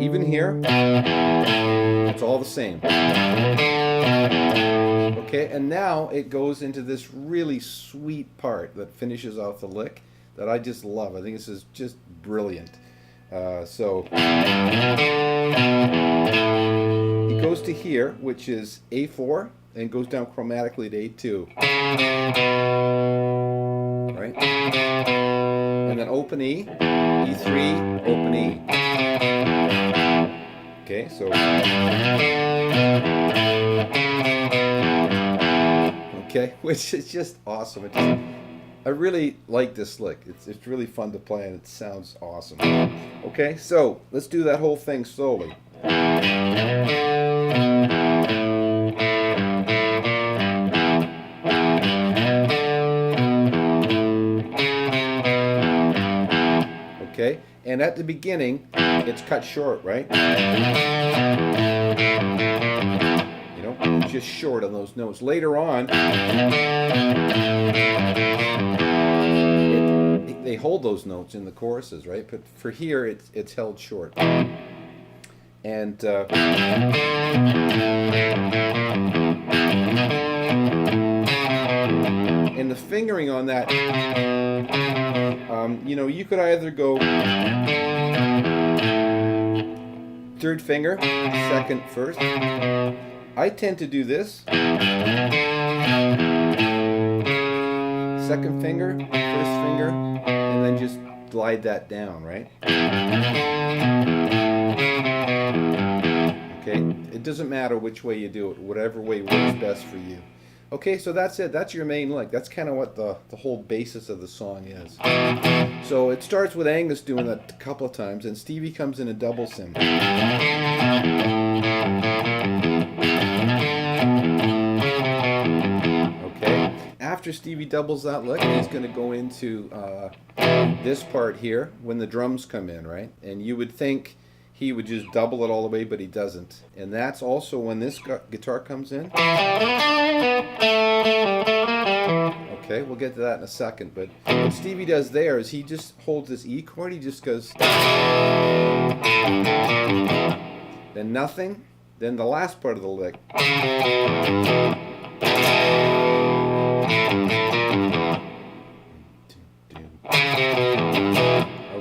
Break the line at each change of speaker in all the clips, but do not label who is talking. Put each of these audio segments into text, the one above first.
Even here, it's all the same. Okay, and now it goes into this really sweet part that finishes off the lick that I just love. I think this is just brilliant. So it goes to here, which is A4, and goes down chromatically to A2. Right? And then open E, E3, open E. Okay, so okay, which is just awesome. I really like this lick. It's really fun to play and it sounds awesome. Okay, so let's do that whole thing slowly. Okay, and at the beginning, it's cut short, right? You know, it's just short on those notes. Later on, they hold those notes in the choruses, right? But for here, it's held short. And the fingering on that, you know, you could either go third finger, second, first. I tend to do this. Second finger, first finger, and then just glide that down, right? Okay, it doesn't matter which way you do it, whatever way works best for you. Okay, so that's it. That's your main lick. That's kind of what the whole basis of the song is. So it starts with Angus doing that a couple of times, and Stevie comes in and doubles him. Okay, after Stevie doubles that lick, he's going to go into this part here when the drums come in, right? And you would think he would just double it all the way, but he doesn't. And that's also when this guitar comes in. Okay, we'll get to that in a second, but what Stevie does there is he just holds this E chord, he just goes, then nothing, then the last part of the lick.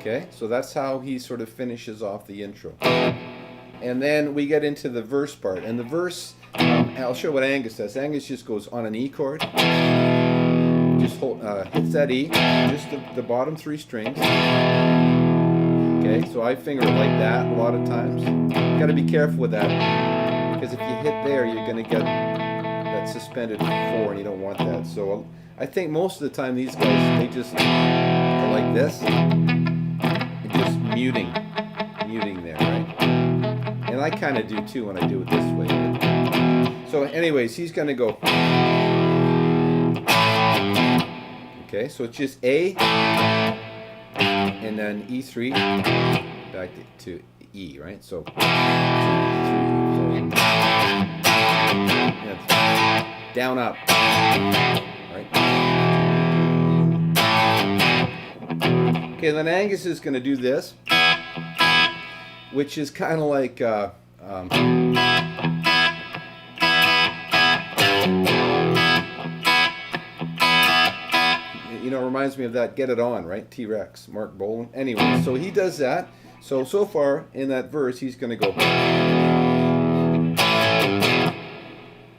Okay, so that's how he sort of finishes off the intro. And then we get into the verse part. And the verse, I'll show what Angus does. Angus just goes on an E chord, just hits that E, just the bottom three strings. Okay, so I finger it like that a lot of times. You got to be careful with that, because if you hit there, you're going to get that suspended 4, and you don't want that. So I think most of the time these guys, they just are like this. Just muting there, right? And I kind of do too when I do it this way. So anyways, he's going to go. Okay, so it's just A, and then E3, back to E, right? So 2, 3, 4, down, up, right? Okay, then Angus is going to do this, which is kind of like you know, it reminds me of that Get It On, right? T-Rex, Mark Bolan. Anyway, so he does that. So far in that verse, he's going to go.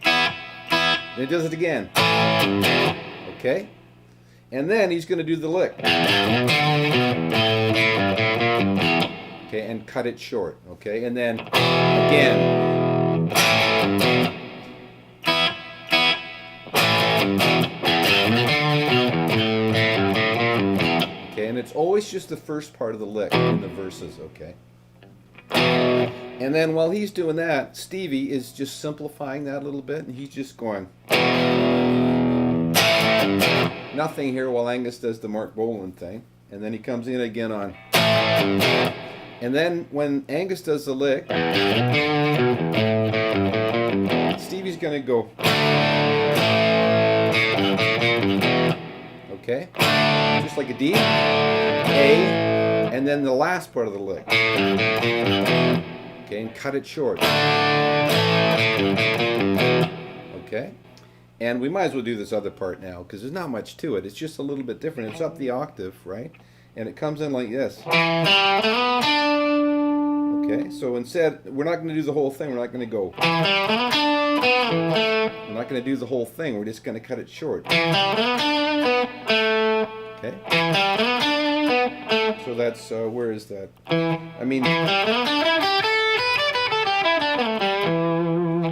Then he does it again. Okay? And then he's going to do the lick. Okay, and cut it short. Okay, and then again. Okay, and it's always just the first part of the lick in the verses, okay? And then while he's doing that, Stevie is just simplifying that a little bit, and he's just going. Nothing here while Angus does the Mark Bolan thing. And then he comes in again on. And then when Angus does the lick, Stevie's going to go. Okay? Just like a D, A, and and then the last part of the lick. Okay, and cut it short. Okay, and we might as well do this other part now because there's not much to it. It's just a little bit different. It's up the octave, right? And it comes in like this. Okay, so instead, we're not going to do the whole thing. We're not going to go. We're not going to do the whole thing. We're just going to cut it short. Okay. So that's, where is that? I mean,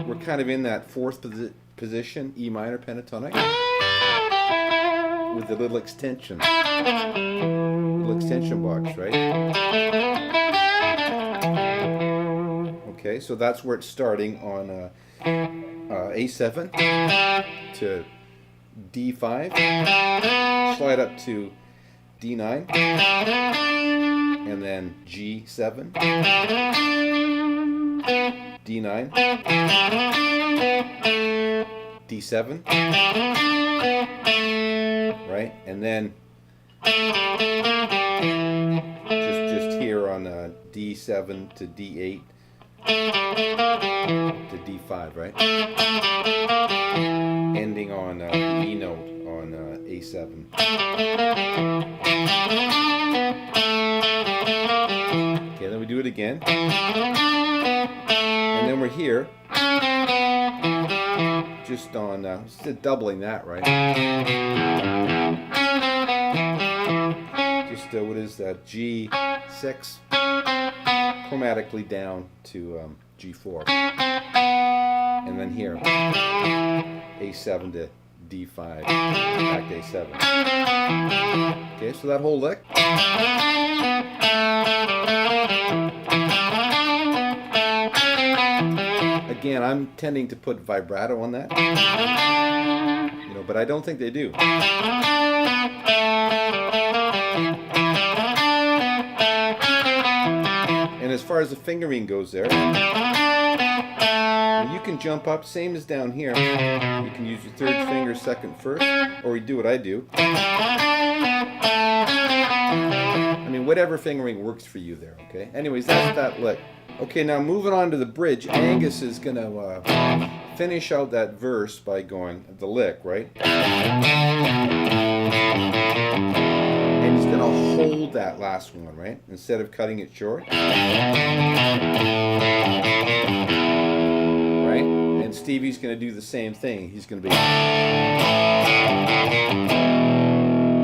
we're kind of in that fourth position, E minor pentatonic, with the little extension box, right? Okay, so that's where it's starting on A7 to D5, slide up to D9, and then G7, D9, D7, right, and then just here on D7 to D8 to D5, right, ending on the E note on A7. Okay, then we do it again, and then we're here, just on, just doubling that, right? Just, what is that, G6, chromatically down to G4, and then here, A7 to D5, back to A7. Okay, so that whole lick. Again, I'm tending to put vibrato on that, you know, but I don't think they do. And as far as the fingering goes there, you can jump up, same as down here. You can use your third finger, second, first, or you do what I do. I mean, whatever fingering works for you there, okay? Anyways, that's that lick. Okay, now moving on to the bridge, Angus is going to finish out that verse by going the lick, right? And he's going to hold that last one, right? Instead of cutting it short. Right? And Stevie's going to do the same thing. He's going to be...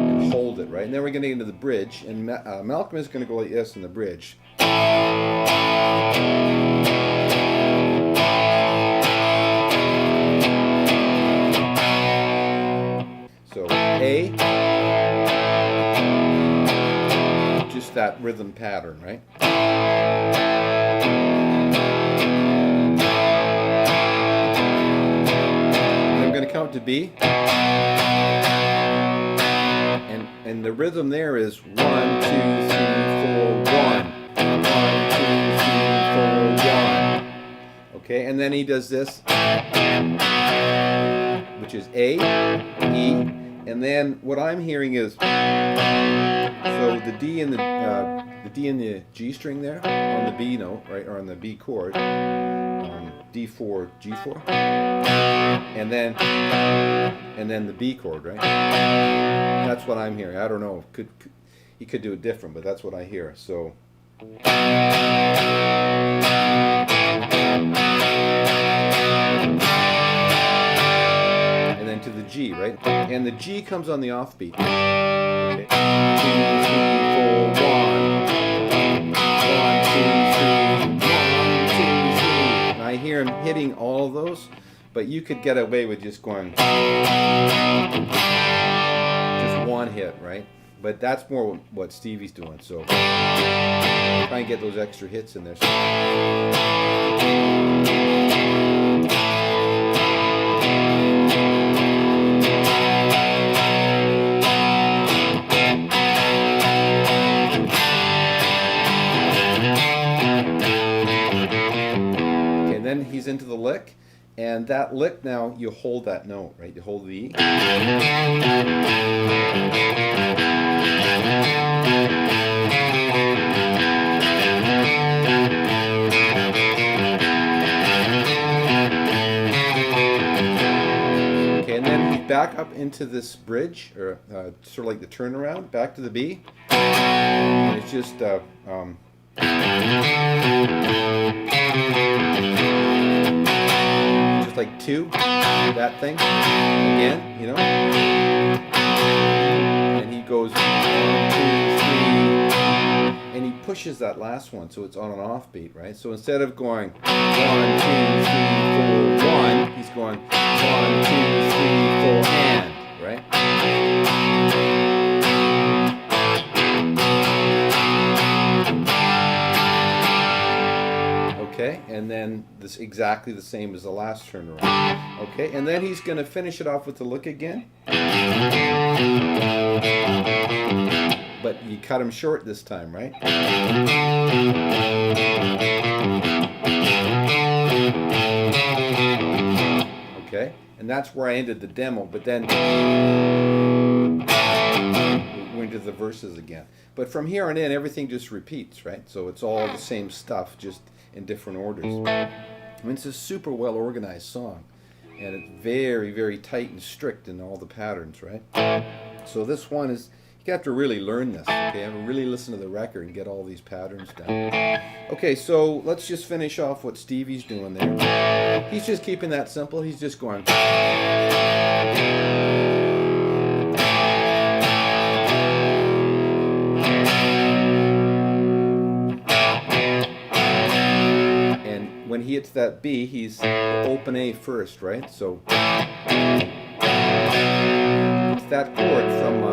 and hold it, right? And then we're going to get into the bridge, and Malcolm is going to go like this in the bridge. So A, just that rhythm pattern, right? And I'm going to count to B, and the rhythm there is 1, 2, 3, 4, 1. 1, 2, 3, 4, 1. Okay, and then he does this, which is A, E, and then what I'm hearing is, so the D and the G string there on the B note, right, or on the B chord, D4, G4, and then the B chord, right? That's what I'm hearing. I don't know. He could do it different, but that's what I hear. So. And then to the G, right? And the G comes on the offbeat. Okay. 2, 3, 4, 1. 1, 2, 3. 1, 2, 3. And I hear him hitting all of those, but you could get away with just going just one hit, right? But that's more what Stevie's doing, so try and get those extra hits in there. Okay, then he's into the lick. And that lick now, you hold that note, right? You hold the E. up into this bridge, or sort of like the turnaround, back to the B. And it's just like 2, that thing, again, you know. And he goes 1, 2, 3, and he pushes that last one, so it's on an offbeat, right? So instead of going 1, 2, 3, 4, 1, he's going 1, 2, 3, 4, and, right? Okay, and then this exactly the same as the last turnaround. Okay, and then he's going to finish it off with the lick again. But you cut him short this time, right? Okay, and that's where I ended the demo, but then we went to the verses again. But from here on in, everything just repeats, right? So it's all the same stuff, just in different orders. I mean, it's a super well organized song, and it's very, very tight and strict in all the patterns, right? So this one is, you have to really learn this, okay? You have to really listen to the record and get all these patterns down. Okay, so let's just finish off what Stevie's doing there. He's just keeping that simple. He's just going. When he hits that B, he's open A first, right? So it's that chord from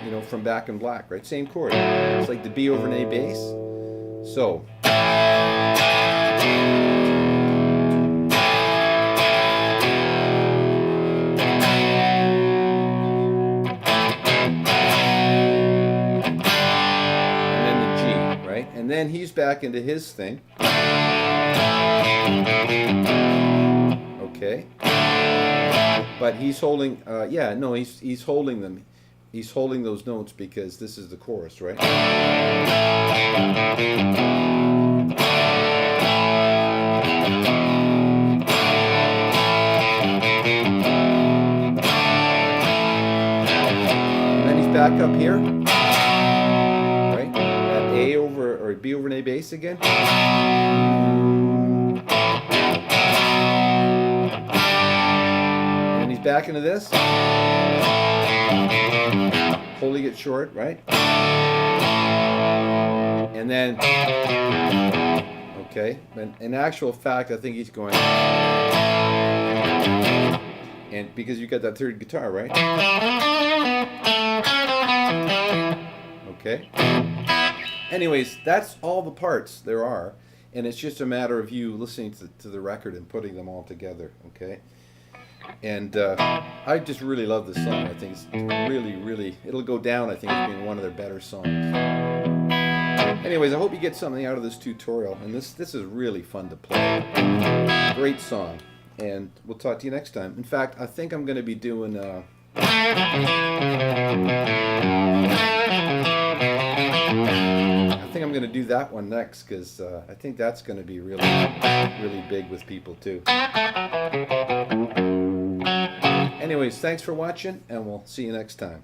you know, from Back in Black, right? Same chord. It's like the B over an A bass. So and then he's back into his thing. Okay. But he's holding, yeah, no, he's holding them. He's holding those notes because this is the chorus, right? And then he's back up here. A over, or B over an A bass again. And he's back into this. Holding it short, right? And then, okay, in actual fact, I think he's going, and because you got that third guitar, right? Okay. Anyways, that's all the parts there are, and it's just a matter of you listening to the record and putting them all together, okay? And I just really love this song. I think it's really, really, it'll go down, I think, as being one of their better songs. Anyways, I hope you get something out of this tutorial, and this is really fun to play. Great song, and we'll talk to you next time. In fact, I think I'm going to be doing I think I'm going to do that one next, because I think that's going to be really, really big with people too. Anyways, thanks for watching, and we'll see you next time.